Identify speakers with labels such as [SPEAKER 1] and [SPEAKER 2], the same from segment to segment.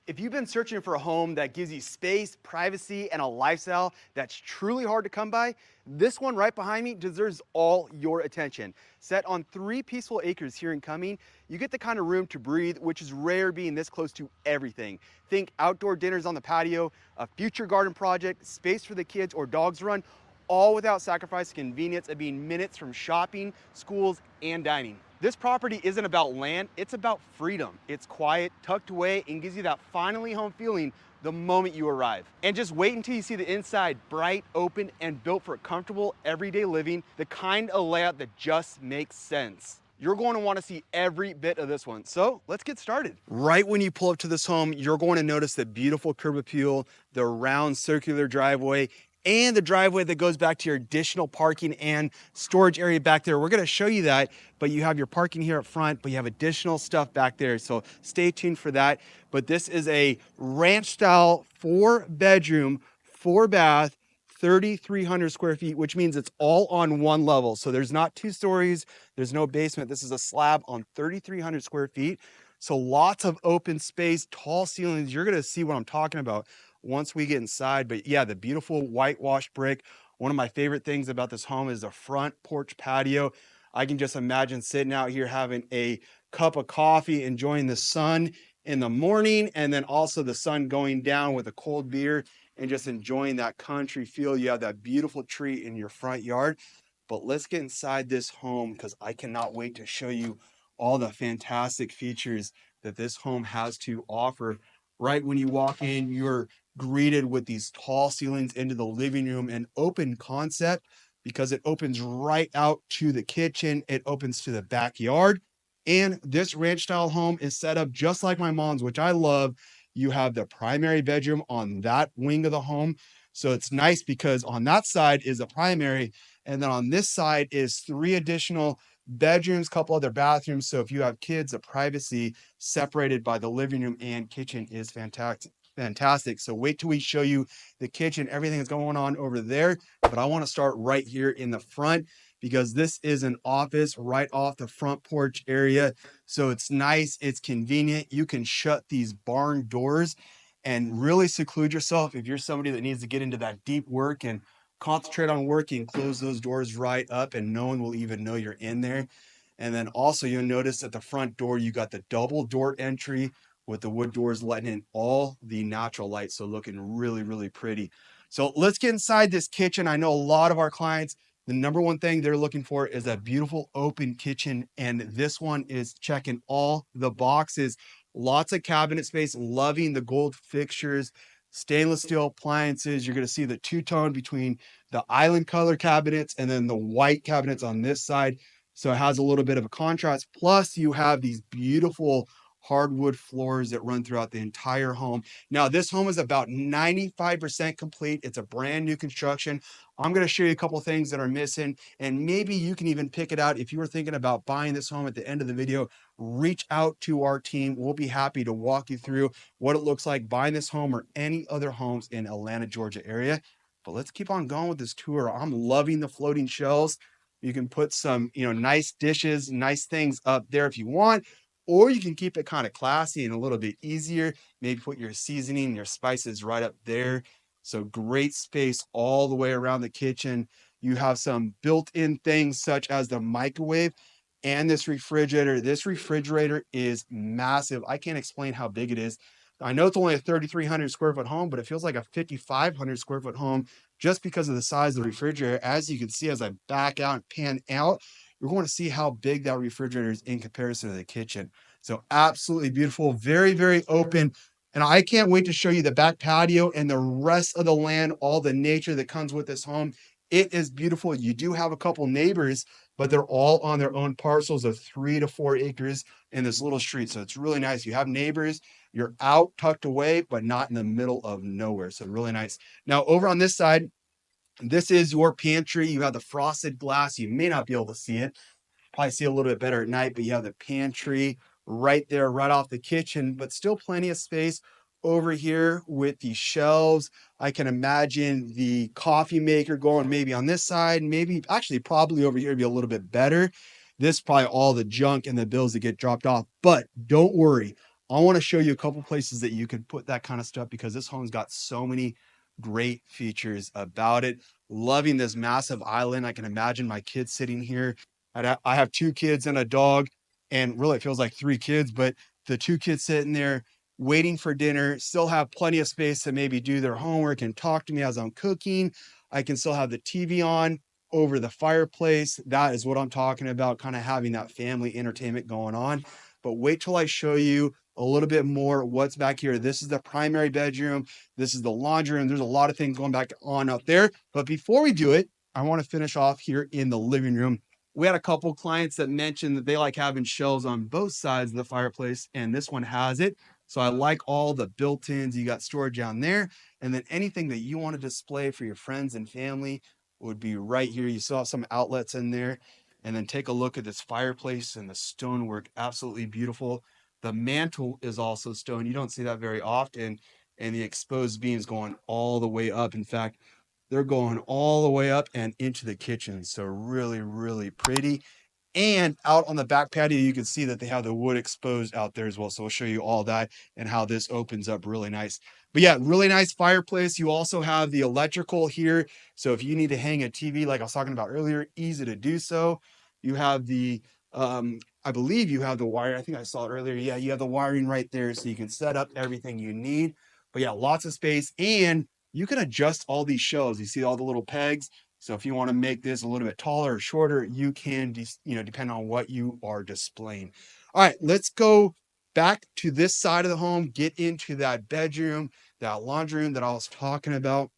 [SPEAKER 1] If you've been searching for a home that gives you space, privacy, and a lifestyle that's truly hard to come by, this one right behind me deserves all your attention. Set on 3 peaceful acres here in Cumming, you get the kind of room to breathe, which is rare being this close to everything. Think outdoor dinners on the patio, a future garden project, space for the kids or dogs to run, all without sacrificing convenience of being minutes from shopping, schools, and dining. This property isn't about land, it's about freedom. It's quiet, tucked away, and gives you that finally home feeling the moment you arrive. And just wait until you see the inside, bright, open, and built for comfortable, everyday living, the kind of layout that just makes sense. You're going to want to see every bit of this one. So let's get started. Right when you pull up to this home, you're going to notice the beautiful curb appeal, the round circular driveway, and the driveway that goes back to your additional parking and storage area back there. We're gonna show you that, but you have your parking here up front, but you have additional stuff back there, so stay tuned for that. But this is a ranch style 4-bedroom, 4-bath, 3,300 square feet, which means it's all on one level. So there's not 2 stories, there's no basement. This is a slab on 3,300 square feet. So lots of open space, tall ceilings. You're gonna see what I'm talking about once we get inside. But yeah, the beautiful whitewashed brick. One of my favorite things about this home is the front porch patio. I can just imagine sitting out here having a cup of coffee, enjoying the sun in the morning, and then also the sun going down with a cold beer and just enjoying that country feel. You have that beautiful tree in your front yard. But let's get inside this home because I cannot wait to show you all the fantastic features that this home has to offer. Right when you walk in, you're greeted with these tall ceilings into the living room, an open concept because it opens right out to the kitchen. It opens to the backyard. And this ranch style home is set up just like my mom's, which I love. You have the primary bedroom on that wing of the home. So it's nice because on that side is a primary. And then on this side is 3 additional bedrooms, couple other bathrooms. So if you have kids, the privacy separated by the living room and kitchen is fantastic. So wait till we show you the kitchen, everything that's going on over there. But I want to start right here in the front because this is an office right off the front porch area. So it's nice, it's convenient. You can shut these barn doors and really seclude yourself. If you're somebody that needs to get into that deep work and concentrate on working, close those doors right up and no one will even know you're in there. And then also you'll notice at the front door, you got the double door entry with the wood doors letting in all the natural light. So looking really, really pretty. So let's get inside this kitchen. I know a lot of our clients, the number one thing they're looking for is a beautiful open kitchen. And this one is checking all the boxes. Lots of cabinet space, loving the gold fixtures, stainless steel appliances. You're going to see the two-tone between the island color cabinets and then the white cabinets on this side. So it has a little bit of a contrast. Plus you have these beautiful hardwood floors that run throughout the entire home. Now, this home is about 95% complete. It's a brand new construction. I'm going to show you a couple things that are missing, and maybe you can even pick it out. If you were thinking about buying this home at the end of the video, reach out to our team. We'll be happy to walk you through what it looks like buying this home or any other homes in Atlanta, Georgia area. But let's keep on going with this tour. I'm loving the floating shelves. You can put some, nice dishes, nice things up there if you want. Or you can keep it kind of classy and a little bit easier. Maybe put your seasoning, your spices right up there. So great space all the way around the kitchen. You have some built-in things such as the microwave and this refrigerator. This refrigerator is massive. I can't explain how big it is. I know it's only a 3,300 square foot home, but it feels like a 5,500 square foot home just because of the size of the refrigerator. As you can see, as I back out and pan out, you're going to see how big that refrigerator is in comparison to the kitchen. So absolutely beautiful, very, very open. And I can't wait to show you the back patio and the rest of the land, all the nature that comes with this home. It is beautiful. You do have a couple neighbors, but they're all on their own parcels of 3 to 4 acres in this little street. So it's really nice. You have neighbors, you're out tucked away, but not in the middle of nowhere. So really nice. Now over on this side, this is your pantry. You have the frosted glass. You may not be able to see it. Probably see a little bit better at night, but you have the pantry right there, right off the kitchen, but still plenty of space over here with the shelves. I can imagine the coffee maker going maybe on this side, maybe actually probably over here would be a little bit better. This is probably all the junk and the bills that get dropped off, but don't worry. I want to show you a couple places that you could put that kind of stuff because this home's got so many great features about it. Loving this massive island. I can imagine my kids sitting here. I have two kids and a dog, and really it feels like three kids, but the two kids sitting there waiting for dinner, still have plenty of space to maybe do their homework and talk to me as I'm cooking. I can still have the TV on over the fireplace. That is what I'm talking about, kind of having that family entertainment going on. But wait till I show you a little bit more what's back here. This is the primary bedroom. This is the laundry room. There's a lot of things going back on up there. But before we do it, I want to finish off here in the living room. We had a couple clients that mentioned that they like having shelves on both sides of the fireplace, and this one has it. So I like all the built-ins. You got storage down there, and then anything that you want to display for your friends and family would be right here. You saw some outlets in there. And then take a look at this fireplace and the stonework. Absolutely beautiful. The mantle is also stone. You don't see that very often. And the exposed beams going all the way up. In fact, they're going all the way up and into the kitchen. So really, really pretty. And out on the back patio, you can see that they have the wood exposed out there as well. So we'll show you all that and how this opens up really nice. But yeah, really nice fireplace. You also have the electrical here. So if you need to hang a TV, like I was talking about earlier, easy to do so. You have the, I believe you have the wire. I think I saw it earlier. Yeah, you have the wiring right there. So you can set up everything you need. But yeah, lots of space. And you can adjust all these shelves. You see all the little pegs. So if you want to make this a little bit taller or shorter, you can, depend on what you are displaying. All right, let's go back to this side of the home, get into that bedroom, that laundry room that I was talking about.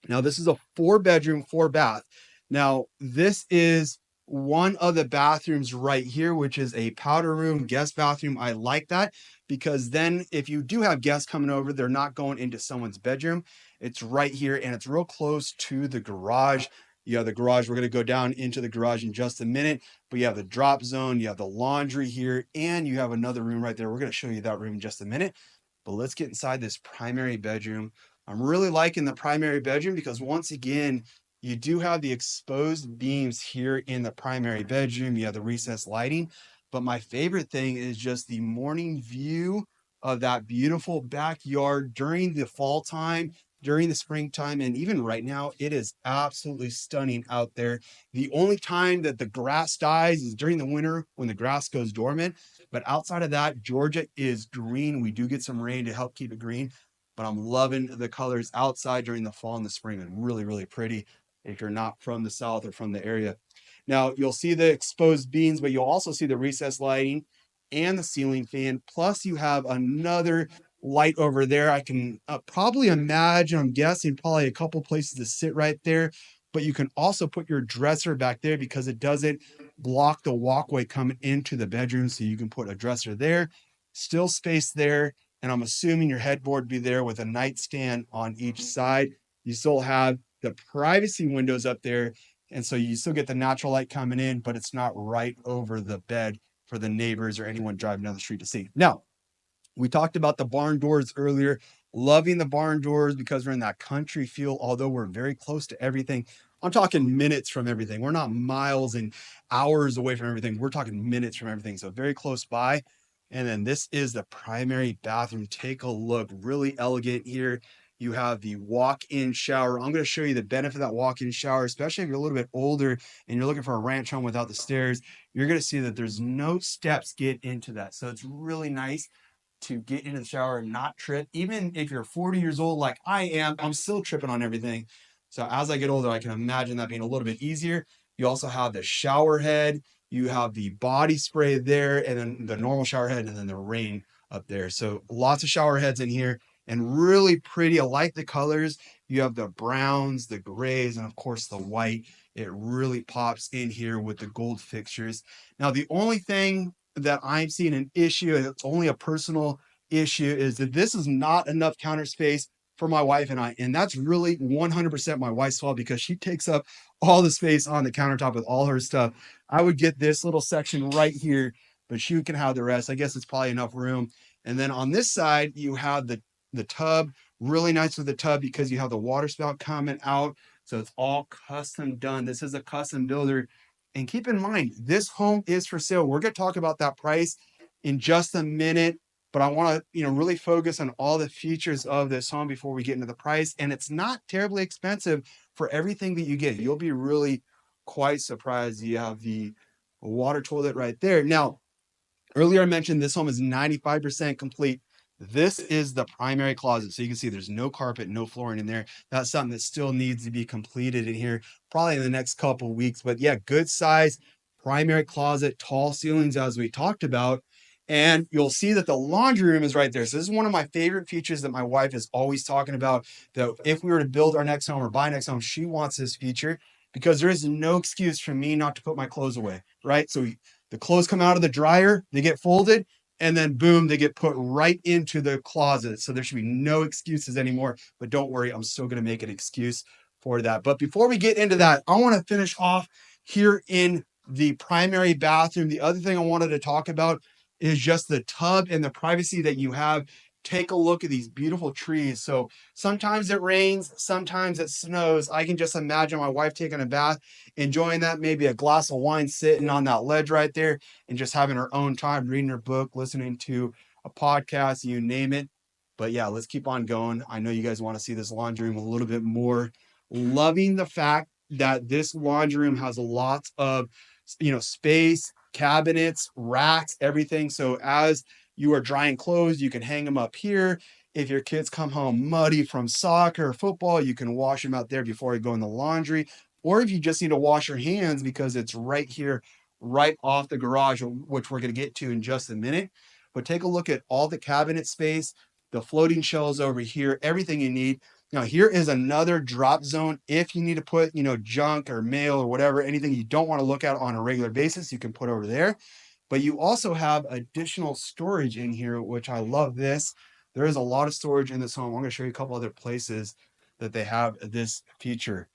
[SPEAKER 1] Now, this is a 4-bedroom, 4-bath. Now, this is one of the bathrooms right here, which is a powder room, guest bathroom. I like that because then if you do have guests coming over, they're not going into someone's bedroom. It's right here and it's real close to the garage. You have the garage. We're going to go down into the garage in just a minute, but you have the drop zone, you have the laundry here, and you have another room right there. We're going to show you that room in just a minute, but let's get inside this primary bedroom. I'm really liking the primary bedroom because once again, you do have the exposed beams here in the primary bedroom. You have the recessed lighting, but my favorite thing is just the morning view of that beautiful backyard during the fall time, during the springtime, and even right now, it is absolutely stunning out there. The only time that the grass dies is during the winter when the grass goes dormant. But outside of that, Georgia is green. We do get some rain to help keep it green, but I'm loving the colors outside during the fall and the spring and really, really pretty if you're not from the South or from the area. Now you'll see the exposed beams, but you'll also see the recessed lighting and the ceiling fan. Plus you have another light over there. I can probably imagine, I'm guessing probably a couple places to sit right there, but you can also put your dresser back there because it doesn't block the walkway coming into the bedroom. So you can put a dresser there, still space there. And I'm assuming your headboard be there with a nightstand on each side. You still have the privacy windows up there. And so you still get the natural light coming in, but it's not right over the bed for the neighbors or anyone driving down the street to see. Now, we talked about the barn doors earlier, loving the barn doors because we're in that country feel, although we're very close to everything. I'm talking minutes from everything. We're not miles and hours away from everything. We're talking minutes from everything. So very close by. And then this is the primary bathroom. Take a look, really elegant here. You have the walk-in shower. I'm going to show you the benefit of that walk-in shower, especially if you're a little bit older and you're looking for a ranch home without the stairs. You're going to see that there's no steps get into that. So it's really nice to get into the shower and not trip. Even if you're 40 years old, like I am, I'm still tripping on everything. So as I get older, I can imagine that being a little bit easier. You also have the shower head, you have the body spray there, and then the normal shower head, and then the rain up there. So lots of shower heads in here and really pretty. I like the colors. You have the browns, the grays, and of course the white. It really pops in here with the gold fixtures. Now, the only thing that I'm seeing an issue, and it's only a personal issue, is that this is not enough counter space for my wife and I. And that's really 100% my wife's fault because she takes up all the space on the countertop with all her stuff. I would get this little section right here, but she can have the rest. I guess it's probably enough room. And then on this side, you have the tub, really nice with the tub because you have the water spout coming out. So it's all custom done. This is a custom builder. And keep in mind, this home is for sale. We're going to talk about that price in just a minute. but I want to, really focus on all the features of this home before we get into the price. And it's not terribly expensive for everything that you get. You'll be really quite surprised. You have the water toilet right there. Now, earlier I mentioned this home is 95% complete. This is the primary closet. So you can see there's no carpet, no flooring in there. That's something that still needs to be completed in here, probably in the next couple of weeks. But yeah, good size primary closet, tall ceilings, as we talked about. And you'll see that the laundry room is right there. So this is one of my favorite features that my wife is always talking about, that if we were to build our next home or buy next home, she wants this feature because there is no excuse for me not to put my clothes away, right? So the clothes come out of the dryer, they get folded, and then boom, they get put right into the closet. So there should be no excuses anymore. But don't worry, I'm still going to make an excuse for that. But before we get into that, I want to finish off here in the primary bathroom. The other thing I wanted to talk about is just the tub and the privacy that you have. Take a look at these beautiful trees. So sometimes it rains, sometimes it snows. I can just imagine my wife taking a bath, enjoying that, maybe a glass of wine sitting on that ledge right there and just having her own time, reading her book, listening to a podcast, you name it. But yeah, let's keep on going. I know you guys want to see this laundry room a little bit more. Loving the fact that this laundry room has lots of, space, cabinets, racks, everything. So as you are drying clothes, you can hang them up here. If your kids come home muddy from soccer or football, you can wash them out there before you go in the laundry. Or if you just need to wash your hands, because it's right here, right off the garage, which we're going to get to in just a minute. But take a look at all the cabinet space, the floating shelves over here, everything you need. Now, here is another drop zone. If you need to put, junk or mail or whatever, anything you don't want to look at on a regular basis, you can put over there. But you also have additional storage in here, which I love this. There is a lot of storage in this home. I'm going to show you a couple other places that they have this feature.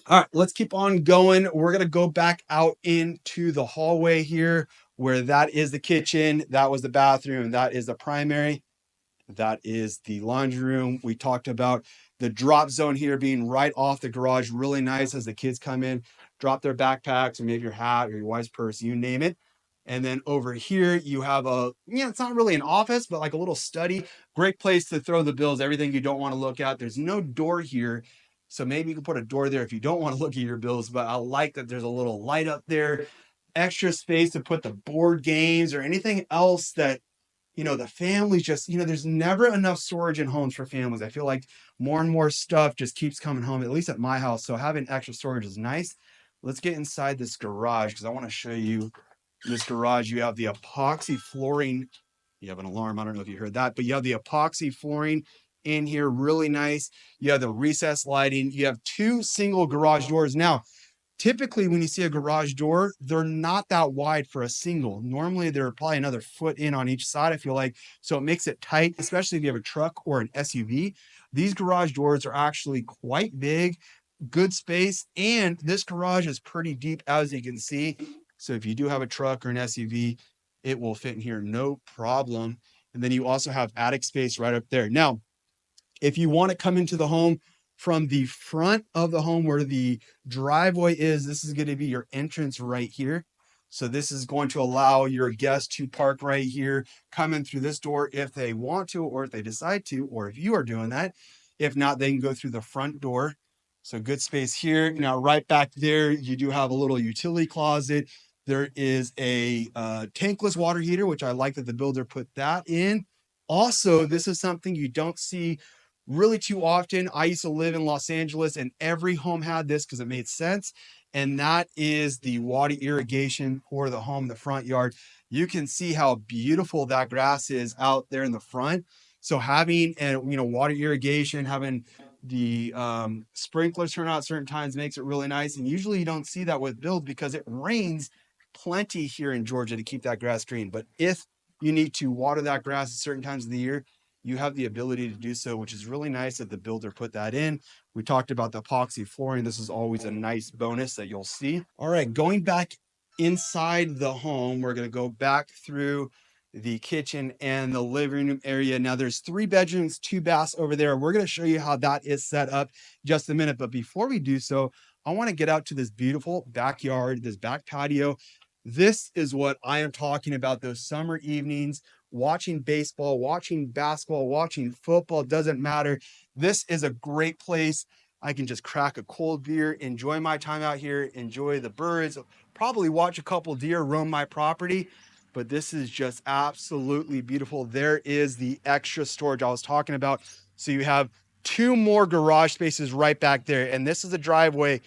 [SPEAKER 1] All right, let's keep on going. We're going to go back out into the hallway here, where that is the kitchen. That was the bathroom. That is the primary. That is the laundry room. We talked about the drop zone here being right off the garage. Really nice as the kids come in, drop their backpacks or maybe your hat or your wife's purse, you name it. And then over here, you have it's not really an office, but like a little study. Great place to throw the bills, everything you don't want to look at. There's no door here. So maybe you can put a door there if you don't want to look at your bills, but I like that there's a little light up there, extra space to put the board games or anything else that the families just, there's never enough storage in homes for families. I feel like more and more stuff just keeps coming home, at least at my house. So having extra storage is nice. Let's get inside this garage because I want to show you this garage. You have the epoxy flooring. You have an alarm. I don't know if you heard that, but you have the epoxy flooring in here. Really nice. You have the recessed lighting. You have two single garage doors. Now, typically, when you see a garage door, they're not that wide for a single. Normally, they're probably another foot in on each side, I feel like. So it makes it tight, especially if you have a truck or an SUV. These garage doors are actually quite big, good space, and this garage is pretty deep, as you can see. So if you do have a truck or an SUV, it will fit in here, no problem. And then you also have attic space right up there. Now, if you want to come into the home from the front of the home where the driveway is, this is going to be your entrance right here. So this is going to allow your guests to park right here, come in through this door if they want to, or if they decide to, or if you are doing that. If not, they can go through the front door. So good space here. Now, right back there, you do have a little utility closet. There is a tankless water heater, which I like that the builder put that in. Also, this is something you don't see really too often. I used to live in Los Angeles and every home had this because it made sense. And that is the water irrigation for the home, the front yard. You can see how beautiful that grass is out there in the front. So having water irrigation, having the sprinklers turn out at certain times makes it really nice. And usually you don't see that with builds because it rains plenty here in Georgia to keep that grass green. But if you need to water that grass at certain times of the year, you have the ability to do so, which is really nice that the builder put that in. We talked about the epoxy flooring. This is always a nice bonus that you'll see. All right, going back inside the home, we're going to go back through the kitchen and the living room area. Now there's 3 bedrooms, 2 baths over there. We're going to show you how that is set up just a minute. But before we do so, I want to get out to this beautiful backyard, this back patio. This is what I am talking about, those summer evenings watching baseball, watching basketball, watching football, doesn't matter. This is a great place. I can just crack a cold beer, enjoy my time out here, enjoy the birds, probably watch a couple deer roam my property. But this is just absolutely beautiful. There is the extra storage I was talking about. So you have two more garage spaces right back there. And this is a driveway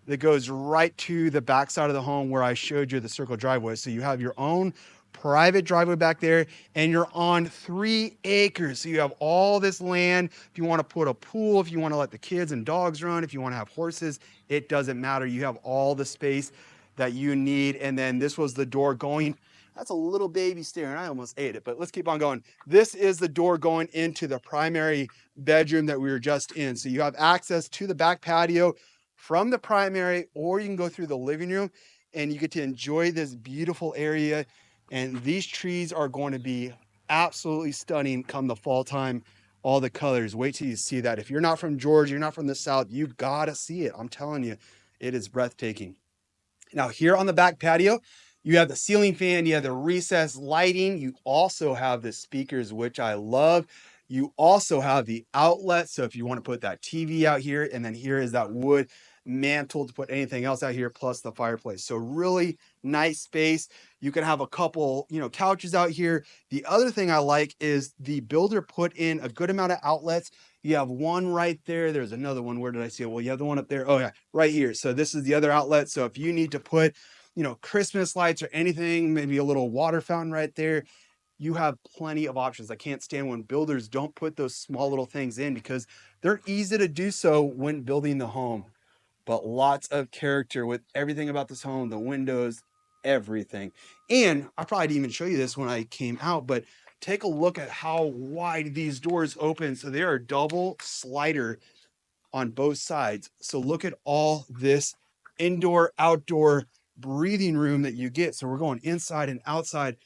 [SPEAKER 1] that goes right to the back side of the home where I showed you the circle driveway. So you have your own private driveway back there, and you're on 3 acres. So you have all this land. If you want to put a pool, if you want to let the kids and dogs run, if you want to have horses, it doesn't matter. You have all the space that you need. And then this was the door going. That's a little baby staring. I almost ate it, but let's keep on going. This is the door going into the primary bedroom that we were just in. So you have access to the back patio from the primary, or you can go through the living room and you get to enjoy this beautiful area. And these trees are going to be absolutely stunning come the fall time. All the colors. Wait till you see that. If you're not from Georgia, you're not from the South, you gotta see it. I'm telling you, it is breathtaking. Now here on the back patio, you have the ceiling fan, you have the recessed lighting, you also have the speakers, which I love. You also have the outlet. So if you want to put that TV out here, and then here is that wood mantle to put anything else out here, plus the fireplace. So really nice space. You can have a couple, couches out here. The other thing I like is the builder put in a good amount of outlets. You have one right there. There's another one. Where did I see it? Well, you have the one up there. Oh yeah, right here. So this is the other outlet. So if you need to put, Christmas lights or anything, maybe a little water fountain right there, you have plenty of options. I can't stand when builders don't put those small little things in because they're easy to do so when building the home. But lots of character with everything about this home, the windows, everything. And I probably didn't even show you this when I came out, but take a look at how wide these doors open. So they are double slider on both sides. So look at all this indoor, outdoor breathing room that you get. So we're going inside and outside.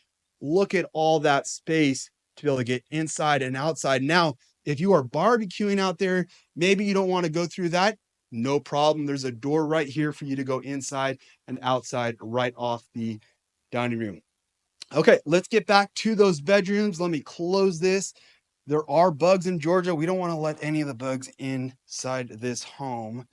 [SPEAKER 1] Look at all that space to be able to get inside and outside. Now, if you are barbecuing out there, maybe you don't want to go through that. No problem. There's a door right here for you to go inside and outside right off the dining room. Okay, let's get back to those bedrooms. Let me close this. There are bugs in Georgia. We don't want to let any of the bugs inside this home.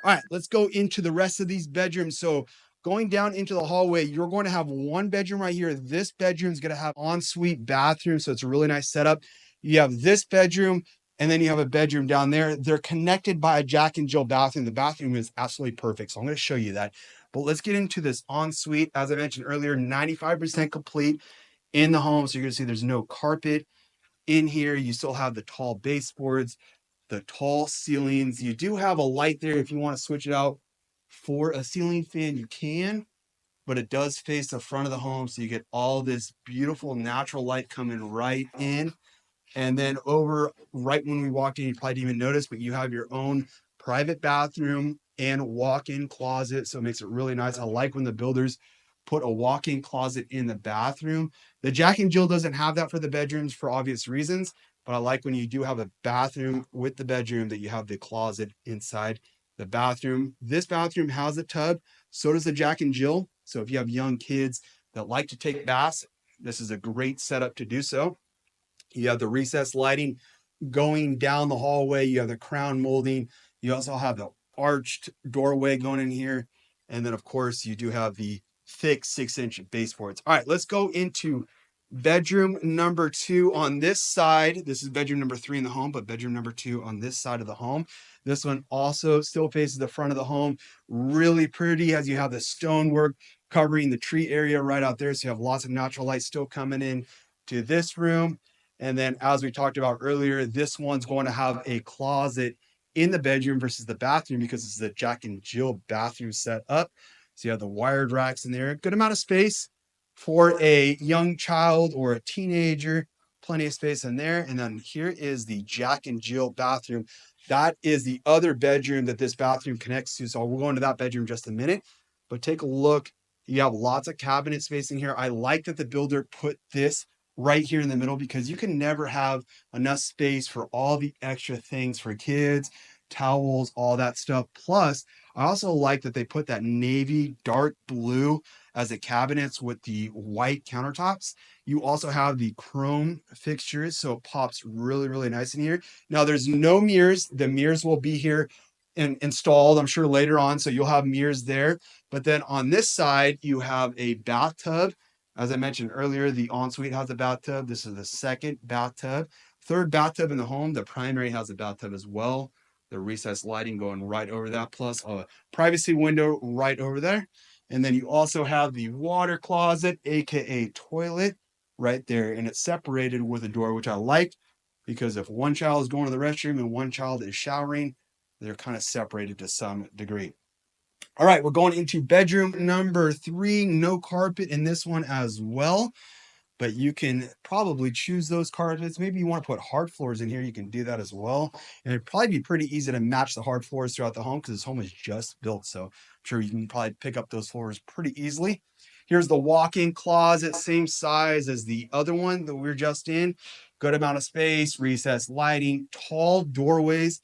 [SPEAKER 1] All right, let's go into the rest of these bedrooms. So going down into the hallway, you're going to have one bedroom right here. This bedroom is going to have ensuite bathroom. So it's a really nice setup. You have this bedroom, and then you have a bedroom down there. They're connected by a Jack and Jill bathroom. The bathroom is absolutely perfect. So I'm going to show you that. But let's get into this ensuite. As I mentioned earlier, 95% complete in the home. So you're going to see there's no carpet in here. You still have the tall baseboards, the tall ceilings. You do have a light there. If you want to switch it out for a ceiling fan, you can, but it does face the front of the home. So you get all this beautiful natural light coming right in. And then over right when we walked in, you probably didn't even notice, but you have your own private bathroom and walk-in closet. So it makes it really nice. I like when the builders put a walk-in closet in the bathroom. The Jack and Jill doesn't have that for the bedrooms for obvious reasons, but I like when you do have a bathroom with the bedroom that you have the closet inside the bathroom. This bathroom has a tub. So does the Jack and Jill. So if you have young kids that like to take baths, this is a great setup to do so. You have the recessed lighting going down the hallway. You have the crown molding. You also have the arched doorway going in here. And then, of course, you do have the thick 6-inch baseboards. All right, let's go into bedroom number 2 on this side. This is bedroom number 3 in the home, but bedroom number 2 on this side of the home. This one also still faces the front of the home. Really pretty as you have the stonework covering the tree area right out there. So you have lots of natural light still coming in to this room. And then as we talked about earlier, this one's going to have a closet in the bedroom versus the bathroom because it's the Jack and Jill bathroom set up. So you have the wired racks in there, good amount of space for a young child or a teenager, plenty of space in there. And then here is the Jack and Jill bathroom. That is the other bedroom that this bathroom connects to. So we'll go into that bedroom in just a minute, but take a look. You have lots of cabinet space in here. I like that the builder put this right here in the middle because you can never have enough space for all the extra things for kids, towels, all that stuff. Plus, I also like that they put that navy dark blue as the cabinets with the white countertops. You also have the chrome fixtures, so it pops really, really nice in here. Now there's no mirrors. The mirrors will be here and installed, I'm sure, later on. So you'll have mirrors there. But then on this side, you have a bathtub. As I mentioned earlier, the ensuite has a bathtub. This is the second bathtub. Third bathtub in the home. The primary has a bathtub as well. The recessed lighting going right over that, plus a privacy window right over there. And then you also have the water closet, aka toilet, right there. And it's separated with a door, which I like, because if one child is going to the restroom and one child is showering, they're kind of separated to some degree. All right, we're going into bedroom number 3. No carpet in this one as well, but you can probably choose those carpets. Maybe you want to put hard floors in here, you can do that as well. And it'd probably be pretty easy to match the hard floors throughout the home because this home is just built. So I'm sure you can probably pick up those floors pretty easily. Here's the walk-in closet, same size as the other one that we were just in. Good amount of space, recessed lighting, tall doorways.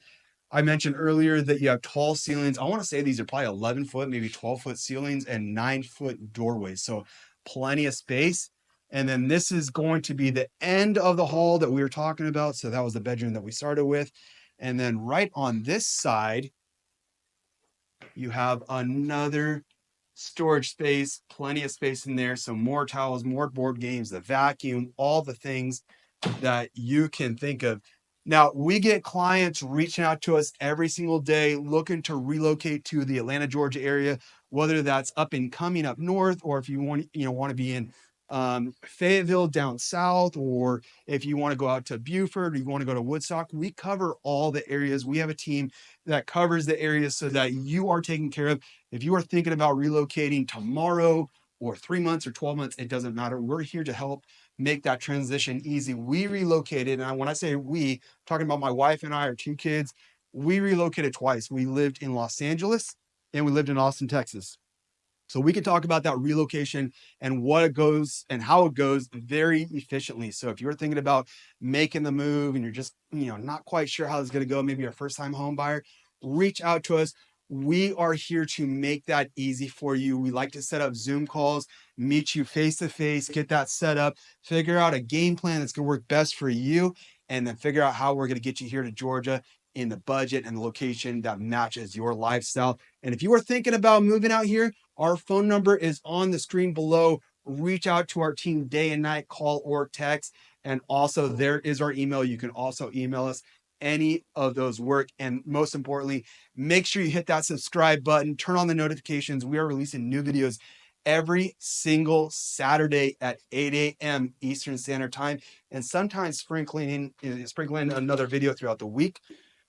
[SPEAKER 1] I mentioned earlier that you have tall ceilings. I want to say these are probably 11 foot, maybe 12-foot ceilings and 9-foot doorways. So plenty of space. And then this is going to be the end of the hall that we were talking about. So that was the bedroom that we started with. And then right on this side, you have another storage space, plenty of space in there. So more towels, more board games, the vacuum, all the things that you can think of. Now, we get clients reaching out to us every single day looking to relocate to the Atlanta, Georgia area, whether that's up and coming up north, or if you want to be in Fayetteville down south, or if you want to go out to Beaufort, or you want to go to Woodstock. We cover all the areas. We have a team that covers the areas so that you are taken care of. If you are thinking about relocating tomorrow or 3 months or 12 months, it doesn't matter. We're here to help make that transition easy. We relocated, and when I say we, I'm talking about my wife and I, our 2 kids. We relocated twice. We lived in Los Angeles and we lived in Austin, Texas. So we can talk about that relocation and what it goes and how it goes very efficiently. So if you're thinking about making the move and you're just, not quite sure how it's going to go, maybe you're a first-time home buyer, reach out to us. We are here to make that easy for you. We like to set up Zoom calls, meet you face to face, get that set up, figure out a game plan that's going to work best for you, and then figure out how we're going to get you here to Georgia in the budget and the location that matches your lifestyle. And if you are thinking about moving out here, our phone number is on the screen below. Reach out to our team day and night, call or text. And also there is our email. You can also email us. Any of those work. And most importantly, make sure you hit that subscribe button, turn on the notifications. We are releasing new videos every single Saturday at 8 a.m. Eastern Standard Time, and sometimes sprinkling another video throughout the week.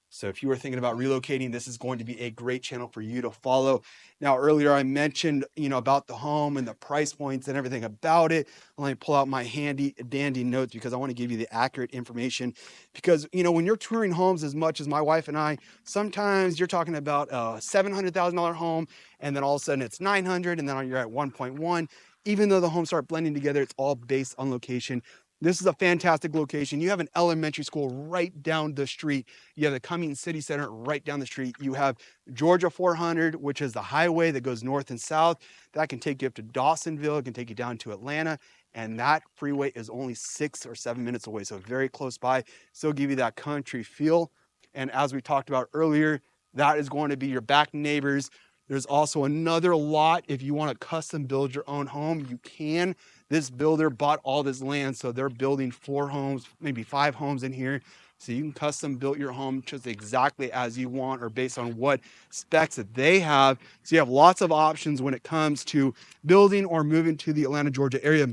[SPEAKER 1] So if you were thinking about relocating, this is going to be a great channel for you to follow. Now, earlier I mentioned, about the home and the price points and everything about it. Let me pull out my handy dandy notes because I want to give you the accurate information. Because, when you're touring homes as much as my wife and I, sometimes you're talking about a $700,000 home, and then all of a sudden it's 900, and then you're at 1.1. Even though the homes start blending together, it's all based on location. This is a fantastic location. You have an elementary school right down the street. You have the Cummings City Center right down the street. You have Georgia 400, which is the highway that goes north and south. That can take you up to Dawsonville. It can take you down to Atlanta. And that freeway is only 6 or 7 minutes away, so very close by. Still give you that country feel. And as we talked about earlier, that is going to be your back neighbors. There's also another lot. If you want to custom build your own home, you can. This builder bought all this land, so they're building 4 homes, maybe 5 homes in here. So you can custom build your home just exactly as you want or based on what specs that they have. So you have lots of options when it comes to building or moving to the Atlanta, Georgia area.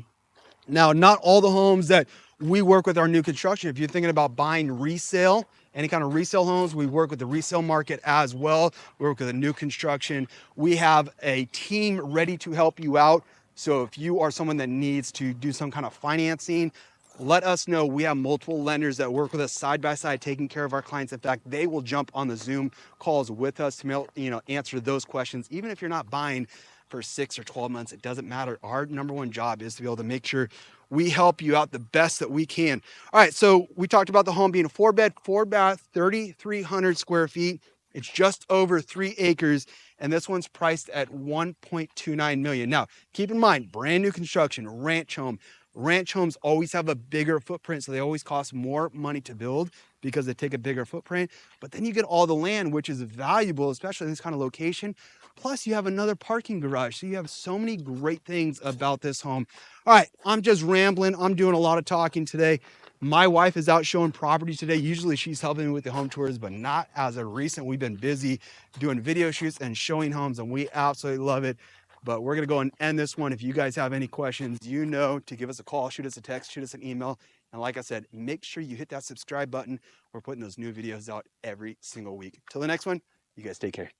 [SPEAKER 1] Now, not all the homes that we work with are new construction. If you're thinking about buying resale, any kind of resale homes, we work with the resale market as well. We work with the new construction. We have a team ready to help you out. So if you are someone that needs to do some kind of financing, let us know. We have multiple lenders that work with us side by side, taking care of our clients. In fact, they will jump on the Zoom calls with us to answer those questions. Even if you're not buying for 6 or 12 months, it doesn't matter. Our number one job is to be able to make sure we help you out the best that we can. All right, so we talked about the home being a 4-bed, 4-bath, 3,300 square feet. It's just over 3 acres, and this one's priced at $1.29 million. Now, keep in mind, brand new construction, ranch home. Ranch homes always have a bigger footprint, so they always cost more money to build because they take a bigger footprint. But then you get all the land, which is valuable, especially in this kind of location. Plus, you have another parking garage. So you have so many great things about this home. All right, I'm just rambling. I'm doing a lot of talking today. My wife is out showing property today. Usually she's helping me with the home tours, but not as of recent. We've been busy doing video shoots and showing homes, and we absolutely love it. But we're going to go and end this one. If you guys have any questions, you know to give us a call, shoot us a text, shoot us an email. And like I said, make sure you hit that subscribe button. We're putting those new videos out every single week. Till the next one, you guys take care.